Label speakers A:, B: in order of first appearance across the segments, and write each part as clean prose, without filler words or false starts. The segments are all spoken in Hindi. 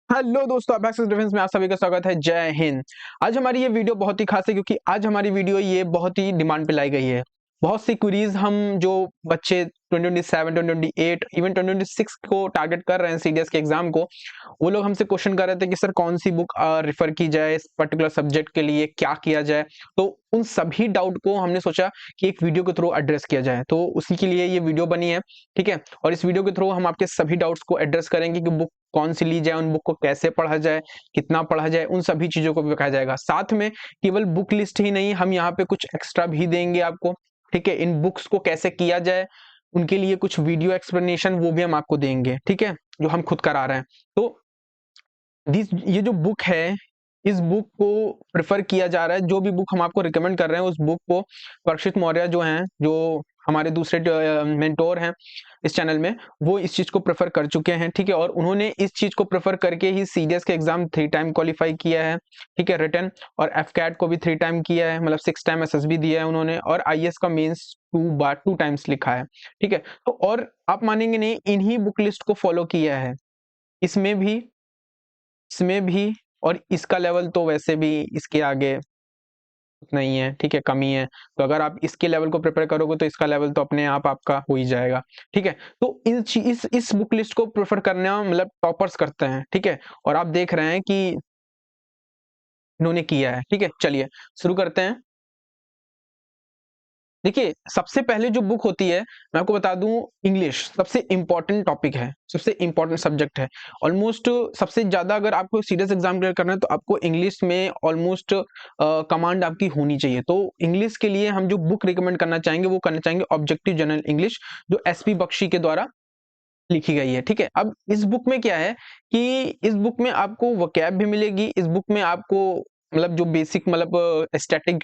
A: हेलो दोस्तों, अपेक्स डिफेंस में आप सभी का स्वागत है। जय हिंद। आज हमारी ये वीडियो बहुत ही खास है क्योंकि आज हमारी वीडियो ये बहुत ही डिमांड पे लाई गई है। बहुत सी क्वेरीज हम जो बच्चे 2027, 2028, इवन 2026 को टारगेट कर रहे हैं सीडीएस के एग्जाम को, वो लोग हमसे क्वेश्चन कर रहे थे कि सर कौन सी बुक रेफर की जाए इस पर्टिकुलर सब्जेक्ट के लिए, क्या किया जाए। तो उन सभी डाउट को हमने सोचा कि एक वीडियो के थ्रू एड्रेस किया जाए, तो उसी के लिए ये वीडियो बनी है। ठीक है, और इस वीडियो के थ्रू हम आपके सभी डाउट्स को एड्रेस करेंगे कि बुक कौन सी ली जाए, उन बुक को कैसे पढ़ा जाए, कितना पढ़ा जाए, उन सभी चीजों को भी बताया जाएगा। साथ में केवल बुक लिस्ट ही नहीं, हम यहाँ पे कुछ एक्स्ट्रा भी देंगे आपको। ठीक है, इन बुक्स को कैसे किया जाए उनके लिए कुछ वीडियो एक्सप्लेनेशन वो भी हम आपको देंगे। ठीक है, जो हम खुद करा रहे हैं। तो ये जो बुक है, इस बुक को प्रेफर किया जा रहा है। जो भी बुक हम आपको रिकमेंड कर रहे हैं उस बुक को परीक्षित मौर्य जो हैं, जो हमारे दूसरे मेंटोर हैं इस चैनल में, वो इस चीज को प्रेफर कर चुके हैं। ठीक है, और उन्होंने इस चीज को प्रेफर करके ही सीडीएस के एग्जाम 3 टाइम क्वालिफाई किया है। ठीक है, रिटन और एफकैट को भी 3 टाइम किया है, मतलब 6 टाइम एसएसबी दिया है उन्होंने, और आईएएस का मेंस 2 टाइम्स लिखा है। ठीक है, तो और आप मानेंगे नहीं, इन्हीं बुक लिस्ट को फॉलो किया है। इसमें भी इसमें भी और इसका लेवल तो वैसे भी इसके आगे उतना ही है। ठीक है, कमी है। तो अगर आप इसके लेवल को प्रिपेयर करोगे तो इसका लेवल तो अपने आप आपका हो ही जाएगा। ठीक है, तो इस बुक लिस्ट को प्रेफर करना मतलब टॉपर्स करते हैं। ठीक है, और आप देख रहे हैं कि इन्होंने किया है। ठीक है, चलिए शुरू करते हैं। देखिए, सबसे पहले जो बुक होती है, मैं आपको बता दूं, इंग्लिश सबसे इंपॉर्टेंट टॉपिक है, सबसे इंपॉर्टेंट सब्जेक्ट है। ऑलमोस्ट सबसे ज्यादा अगर आपको सीरियस एग्जाम क्लियर करना है तो आपको इंग्लिश में ऑलमोस्ट कमांड आपकी होनी चाहिए। तो इंग्लिश के लिए हम जो बुक रिकमेंड करना चाहेंगे वो करना चाहेंगे ऑब्जेक्टिव जनरल इंग्लिश, जो एसपी बख्शी के द्वारा लिखी गई है। ठीक है, अब इस बुक में क्या है कि इस बुक में आपको वोकैब भी मिलेगी। इस बुक में आपको मतलब जो बेसिक मतलब स्टैटिक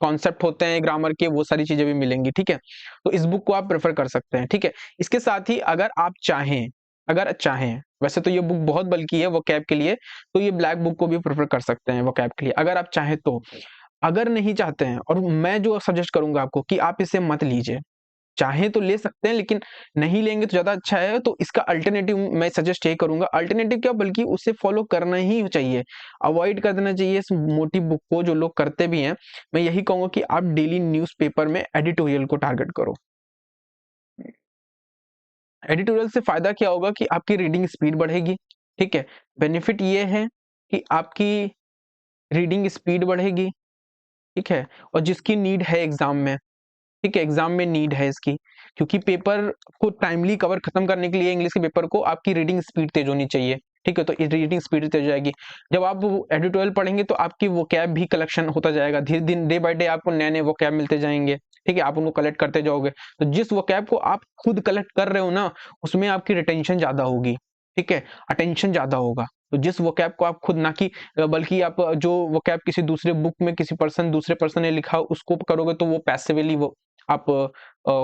A: कॉन्सेप्ट होते हैं ग्रामर के, वो सारी चीजें भी मिलेंगी। ठीक है, तो इस बुक को आप प्रेफर कर सकते हैं। ठीक है, इसके साथ ही अगर चाहें वैसे तो ये बुक बहुत बल्कि है वोकैब के लिए, तो ये ब्लैक बुक को भी प्रेफर कर सकते हैं वोकैब के लिए, अगर आप चाहें तो। अगर नहीं चाहते हैं, और मैं जो सजेस्ट करूंगा आपको कि आप इसे मत लीजिए, चाहें तो ले सकते हैं लेकिन नहीं लेंगे तो ज्यादा अच्छा है। तो इसका अल्टरनेटिव मैं सजेस्ट यही करूंगा, अल्टरनेटिव क्या बल्कि उसे फॉलो करना ही चाहिए, अवॉइड कर देना चाहिए इस मोटी बुक को जो लोग करते भी हैं। मैं यही कहूंगा कि आप डेली न्यूज़पेपर में एडिटोरियल को टारगेट करो। एडिटोरियल से फायदा क्या होगा कि आपकी रीडिंग स्पीड बढ़ेगी। ठीक है, बेनिफिट ये है कि आपकी रीडिंग स्पीड बढ़ेगी। ठीक है, और जिसकी नीड है एग्जाम में, ठीक है, एग्जाम में नीड है इसकी, क्योंकि पेपर को टाइमली कवर खत्म करने के लिए इंग्लिश के पेपर को आपकी रीडिंग स्पीड तेज होनी चाहिए। ठीक है, तो रीडिंग स्पीड तेज हो जाएगी। जब आप एडिटोरियल पढ़ेंगे तो आपकी वोकैब भी कलेक्शन होता जाएगा, धीरे धीरे डे बाय डे आपको नए नए वोकैब मिलते जाएंगे। ठीक है, आप उनको कलेक्ट करते जाओगे, तो जिस वोकैब को आप खुद कलेक्ट कर रहे हो ना, उसमें आपकी रिटेंशन ज्यादा होगी। ठीक है, अटेंशन ज्यादा होगा। तो जिस वोकैब को आप खुद ना कि बल्कि आप जो वोकैब किसी दूसरे बुक में किसी दूसरे पर्सन ने लिखा उसको करोगे तो वो पैसिवली वो आप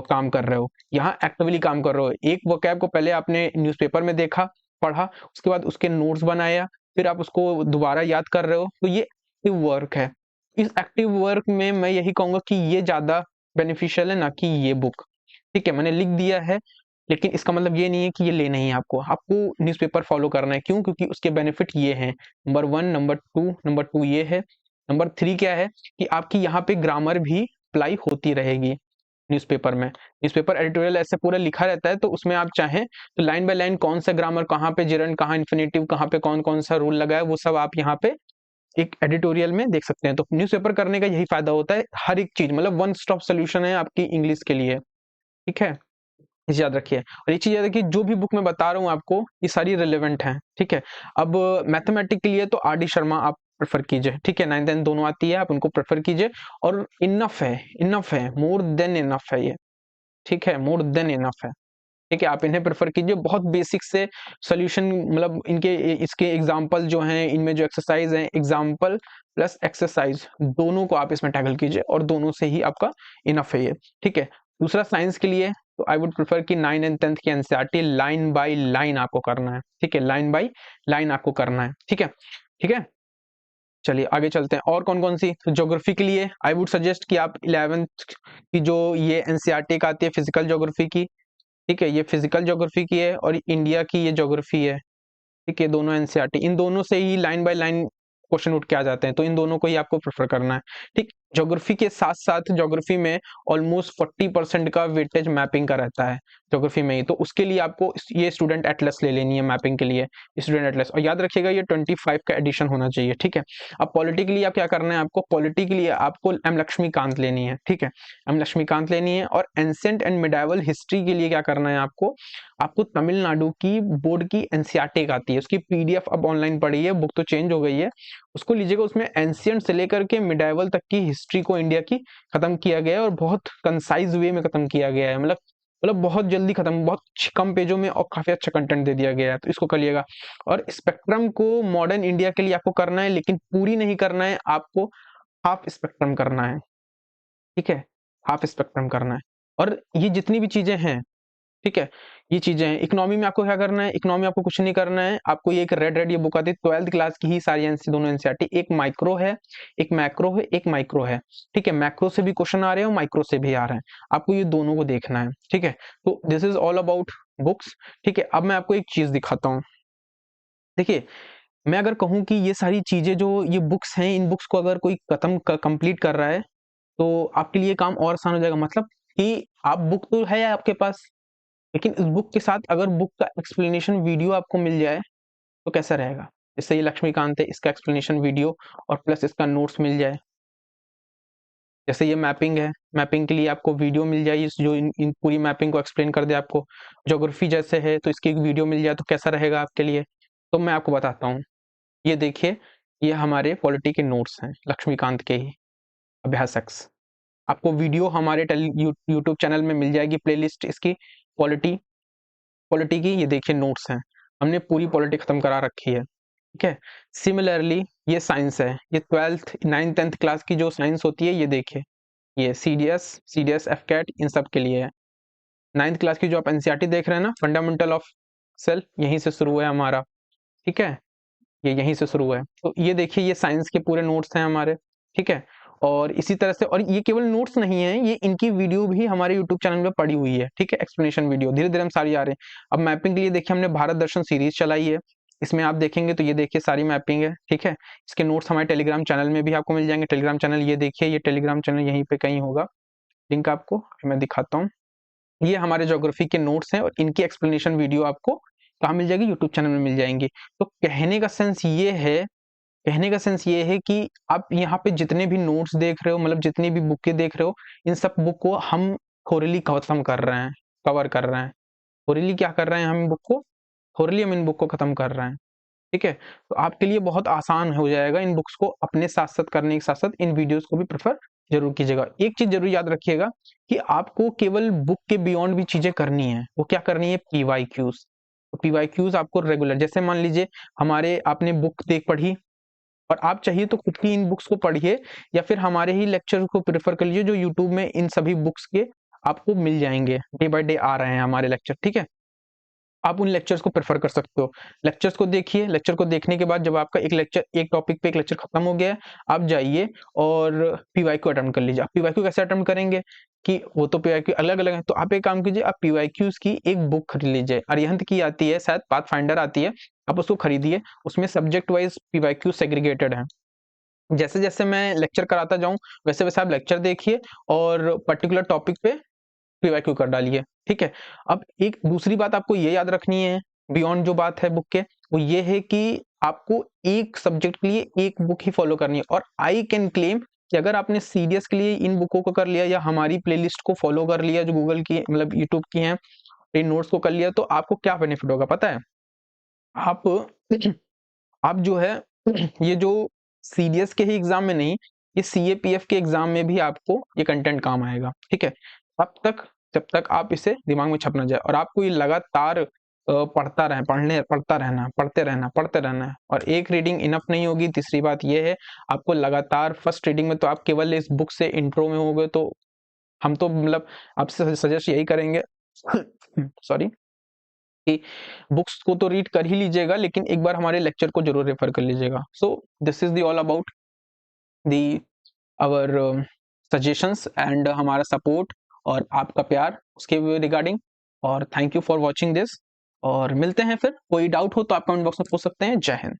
A: काम कर रहे हो। यहाँ एक्टिवली काम कर रहे हो। एक वोकैब को पहले आपने न्यूज़पेपर में देखा, पढ़ा, उसके बाद उसके नोट्स बनाया, फिर आप उसको दोबारा याद कर रहे हो, तो ये एक्टिव वर्क है। इस एक्टिव वर्क में मैं यही कहूंगा कि ये ज्यादा बेनिफिशियल है ना कि ये बुक। ठीक है, मैंने लिख दिया है, लेकिन इसका मतलब ये नहीं है कि ये लेना ही है आपको। आपको न्यूज़पेपर फॉलो करना है। क्यों? क्योंकि उसके बेनिफिट ये हैं, नंबर 1, नंबर 2 ये है। नंबर 3 क्या है कि आपकी यहाँ पे ग्रामर भी अप्लाई होती रहेगी न्यूज़पेपर में। न्यूज़पेपर एडिटोरियल ऐसे पूरा लिखा रहता है, तो उसमें आप चाहें तो लाइन बाय लाइन कौन सा ग्रामर, कहाँ पे जिरंड, कहाँ इन्फिनेटिव, कहाँ पे कौन कौन सा रूल लगा है, वो सब आप यहाँ पे एक एडिटोरियल में देख सकते हैं। तो न्यूज़पेपर करने का यही फायदा होता है, हर एक चीज मतलब वन स्टॉप सोल्यूशन है आपकी इंग्लिश के लिए। ठीक है, इसे याद रखिए। और ये चीज याद रखिए, जो भी बुक मैं बता रहा हूँ आपको ये सारी रिलेवेंट हैं। ठीक है, अब मैथमेटिक्स के लिए तो आर डी शर्मा आप प्रेफर कीजिए। ठीक है, 9th 10th दोनों आती है, आप उनको प्रेफर कीजिए। और इनफ है, मोर देन इनफ है ये। ठीक है, मोर देन इनफ है। ठीक है, आप इन्हें प्रेफर कीजिए। बहुत बेसिक से सॉल्यूशन, मतलब इनके इसके एग्जांपल जो हैं, इनमें जो एक्सरसाइज हैं, एग्जांपल प्लस एक्सरसाइज दोनों को आप इसमें टैकल कीजिए, और दोनों से ही आपका इनफ है ये। ठीक है, दूसरा साइंस के लिए तो आई वुड प्रेफर कि 9 एंड 10th की एनसीईआरटी लाइन बाय लाइन आपको करना है। ठीक है, लाइन बाय लाइन आपको करना है। ठीक है, ठीक है, चलिए आगे चलते हैं। और कौन कौन सी? तो ज्योग्राफी के लिए आई वुड सजेस्ट कि आप 11th की जो ये एनसीईआरटी का आती है फिजिकल ज्योग्राफी की, ठीक है, ये फिजिकल ज्योग्राफी की है और इंडिया की ये ज्योग्राफी है। ठीक है, दोनों एनसीईआरटी, इन दोनों से ही लाइन बाय लाइन क्वेश्चन उठ के आ जाते हैं, तो इन दोनों को ही आपको प्रेफर करना है। ठीक, ज्योग्राफी के साथ साथ ज्योग्राफी में ऑलमोस्ट 40% का वेटेज मैपिंग का रहता है ज्योग्राफी में ही, तो उसके लिए आपको ये स्टूडेंट एटलस ले लेनी है मैपिंग के लिए, स्टूडेंट एटलस। और याद रखिएगा ये 25 का एडिशन होना चाहिए। ठीक है, अब पॉलिटी के लिए आप क्या करना है, आपको पॉलिटी के लिए आपको एम लक्ष्मीकांत लेनी है। ठीक है, एम लक्ष्मीकांत लेनी है। और एंसेंट एंड मिडाइवल हिस्ट्री के लिए क्या करना है आपको, आपको तमिलनाडु की बोर्ड की एनसीईआरटी आती है, उसकी पीडीएफ अब ऑनलाइन पड़ी है, बुक तो चेंज हो गई है, उसको लीजिएगा। उसमें एंशिएंट से लेकर के मिडाइवल तक की हिस्ट्री को इंडिया की खत्म किया गया है, और बहुत कंसाइज वे में खत्म किया गया है, मतलब बहुत जल्दी खत्म, बहुत कम पेजों में, और काफी अच्छा कंटेंट दे दिया गया है, तो इसको करिएगा। और स्पेक्ट्रम को मॉडर्न इंडिया के लिए आपको करना है, लेकिन पूरी नहीं करना है, आपको हाफ स्पेक्ट्रम करना है। ठीक है, हाफ स्पेक्ट्रम करना है। और ये जितनी भी चीजें हैं, ठीक है, ये चीजें हैं। इकोनॉमी में आपको क्या करना है, इकोनॉमी आपको कुछ नहीं करना है, आपको ये एक रेड ये बुक आती है 12th क्लास की ही सारी एनसी दोनों एनसीईआरटी, एक माइक्रो है, एक मैक्रो है, एक माइक्रो है। ठीक है, मैक्रो से भी क्वेश्चन आ रहे हैं और माइक्रो से भी आ रहे हैं, आपको ये दोनों को देखना है। ठीक है, तो this is all about books. ठीक है, अब मैं आपको एक चीज दिखाता हूँ। देखिए, मैं अगर कहूँ कि ये सारी चीजें जो ये बुक्स हैं, इन बुक्स को अगर कोई कंप्लीट कर रहा है तो आपके लिए काम और आसान हो जाएगा। मतलब कि आप बुक तो है आपके पास, लेकिन इस बुक के साथ अगर बुक का एक्सप्लेनेशन वीडियो आपको मिल जाए तो कैसा रहेगा। जैसे ये लक्ष्मीकांत है, इसका एक्सप्लेनेशन वीडियो और प्लस इसका नोट्स मिल जाए। जैसे ये मैपिंग है, मैपिंग के लिए आपको वीडियो मिल जाए जो इन पूरी मैपिंग को एक्सप्लेन कर दे आपको। ज्योग्राफी जैसे है तो इसकी एक वीडियो मिल जाए तो कैसा रहेगा आपके लिए, तो मैं आपको बताता हूँ। ये देखिए, ये हमारे पॉलिटी के नोट्स हैं, लक्ष्मीकांत के ही अभ्यासक्स। आपको वीडियो हमारे यूट्यूब चैनल में मिल जाएगी, प्लेलिस्ट इसकी पॉलिटी पॉलिटी की। ये देखिए नोट्स हैं, हमने पूरी पॉलिटी खत्म करा रखी है। ठीक है, सिमिलरली ये साइंस है, ये 12th 9th 10th क्लास की जो साइंस होती है, ये देखिए, ये सीडीएस एफकेट इन सब के लिए है। 9th क्लास की जो आप एनसीईआरटी देख रहे हैं ना, फंडामेंटल ऑफ सेल्फ, यहीं से शुरू है हमारा। ठीक है, ये यहीं से शुरू है। तो ये देखिए, ये साइंस के पूरे नोट्स हैं हमारे। ठीक है, और इसी तरह से, और ये केवल नोट्स नहीं है, ये इनकी वीडियो भी हमारे यूट्यूब चैनल में पड़ी हुई है। ठीक है, एक्सप्लेनेशन वीडियो धीरे धीरे हम सारी आ रहे हैं। अब मैपिंग के लिए देखिए, हमने भारत दर्शन सीरीज चलाई है, इसमें आप देखेंगे तो ये देखिए सारी मैपिंग है। ठीक है, इसके नोट्स हमारे टेलीग्राम चैनल में भी आपको मिल जाएंगे। टेलीग्राम चैनल ये देखिए, ये टेलीग्राम चैनल यहीं पे कहीं होगा, लिंक आपको मैं दिखाता हूँ। ये हमारे ज्योग्राफी के नोट्स हैं और इनकी एक्सप्लेनेशन वीडियो आपको कहाँ मिल जाएगी, यूट्यूब चैनल में मिल जाएंगी। तो कहने का सेंस ये है कि आप यहाँ पे जितने भी नोट्स देख रहे हो, मतलब जितनी भी बुकें देख रहे हो, इन सब बुक को हम थोरली खत्म कर रहे हैं, कवर कर रहे हैं। थोरली क्या कर रहे हैं, हम बुक को थोरली हम इन बुक को खत्म कर रहे हैं। ठीक है, तो आपके लिए बहुत आसान हो जाएगा इन बुक्स को अपने साथ साथ करने के साथ साथ इन वीडियोस को भी प्रेफर जरूर कीजिएगा। एक चीज जरूर याद रखिएगा कि आपको केवल बुक के बियॉन्ड भी चीजें करनी है। वो क्या करनी है, पीवाईक्यूज। तो पीवाईक्यूज आपको रेगुलर, जैसे मान लीजिए हमारे आपने बुक देख पढ़ी, और आप चाहिए तो खुद की इन बुक्स को पढ़िए, या फिर हमारे ही लेक्चर को प्रेफर कर लीजिए जो यूट्यूब में इन सभी बुक्स के आपको मिल जाएंगे, डे बाय डे आ रहे हैं हमारे लेक्चर। ठीक है, आप उन लेक्चर्स को प्रेफर कर सकते हो। लेक्चर्स को देखिए, लेक्चर को देखने के बाद जब आपका एक लेक्चर, एक टॉपिक पे एक लेक्चर खत्म हो गया है, आप जाइए और पीवाईक्यू अटेम्प्ट कर लीजिए। आप पीवाईक्यू कैसे अटेम्प्ट करेंगे कि वो तो पीवाईक्यू अलग अलग है, तो आप एक काम कीजिए, आप पीवाईक्यूज की एक बुक खरीद लीजिए। अरिहंत की आती है, शायद पाथफाइंडर आती है, आप उसको खरीदिए। उसमें सब्जेक्ट वाइज पीवाईक्यू सेग्रीगेटेड है। जैसे जैसे मैं लेक्चर कराता जाऊं वैसे वैसे आप लेक्चर देखिए और पर्टिकुलर टॉपिक पे पीवाईक्यू कर डालिए। ठीक है, अब एक दूसरी बात आपको ये याद रखनी है, बियॉन्ड जो बात है बुक के, वो ये है कि आपको एक सब्जेक्ट के लिए एक बुक ही फॉलो करनी है। और आई कैन क्लेम कि अगर आपने सीडीएस के लिए इन बुकों को कर लिया या हमारी प्लेलिस्ट को फॉलो कर लिया जो गूगल की मतलब यूट्यूब की हैं, इन नोट्स को कर लिया, तो आपको क्या बेनिफिट होगा पता है। आप आप जो है ये जो सीडीएस के ही एग्जाम में नहीं, ये सीएपीएफ के एग्जाम में भी आपको ये कंटेंट काम आएगा। ठीक है, तब तक जब तक आप इसे दिमाग में छप ना जाए, और आपको ये लगातार पढ़ते रहना है। और एक रीडिंग इनफ नहीं होगी। तीसरी बात ये है, आपको लगातार फर्स्ट रीडिंग में तो आप केवल इस बुक से इंट्रो में हो गए, तो हम तो मतलब आपसे सजेस्ट यही करेंगे सॉरी, कि बुक्स को तो रीड कर ही लीजिएगा, लेकिन एक बार हमारे लेक्चर को जरूर रेफर कर लीजिएगा। So this is the all about the our suggestions and हमारा सपोर्ट और आपका प्यार उसके रिगार्डिंग। और thank you for watching this. और मिलते हैं फिर। कोई डाउट हो तो आप कमेंट बॉक्स में पूछ सकते हैं। जय हिंद।